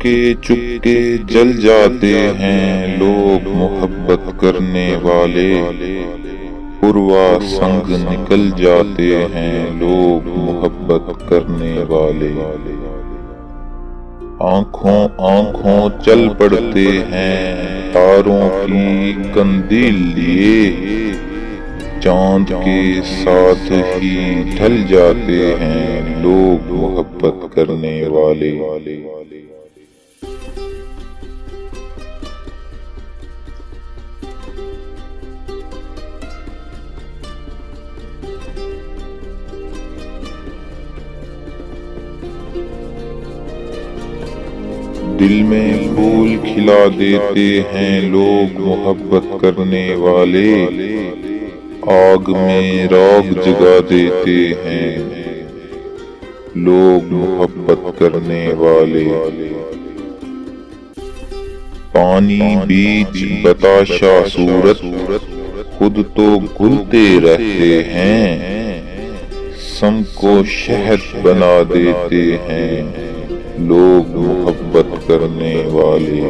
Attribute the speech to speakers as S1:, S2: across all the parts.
S1: چپکے جل جاتے ہیں لوگ محبت کرنے والے، پروا سنگ نکل جاتے ہیں لوگ محبت کرنے والے، آنکھوں آنکھوں چل پڑتے ہیں تاروں کی قندیل لیے، چاند کے ساتھ ہی ڈھل جاتے ہیں لوگ محبت کرنے والے۔ دل میں پھول کھلا دیتے ہیں لوگ محبت کرنے والے، آگ میں راگ جگا دیتے ہیں لوگ محبت کرنے والے، پانی بیچ بتاشا صورت خود تو گھلتے رہتے ہیں، سم کو شہد بنا دیتے ہیں لوگ محبت کرنے والے۔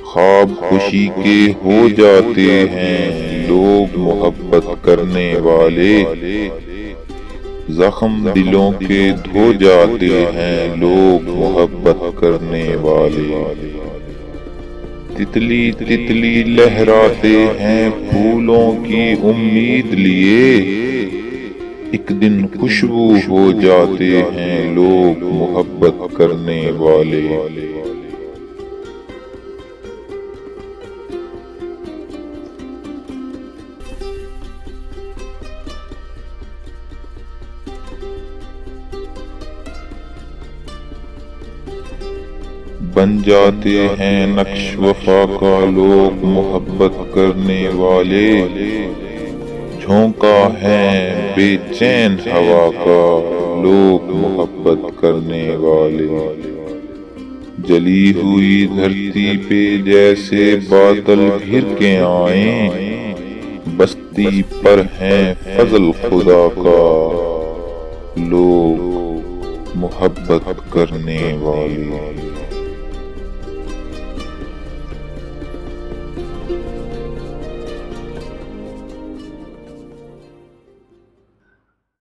S1: خواب خوشی کے ہو جاتے ہیں لوگ محبت کرنے والے، زخم دلوں کے دھو جاتے ہیں لوگ محبت کرنے والے، تتلی تتلی لہراتے ہیں پھولوں کی امید لیے، ایک دن خوشبو ہو جاتے ہیں لوگ محبت کرنے والے۔ بن جاتے ہیں نقش وفا کا لوگ محبت کرنے والے، جھونکا ہے بے چین ہوا کا لوگ محبت کرنے والے، جلی ہوئی دھرتی پہ جیسے بادل گھر کے آئیں، بستی پر ہیں فضل خدا کا لوگ محبت کرنے والے۔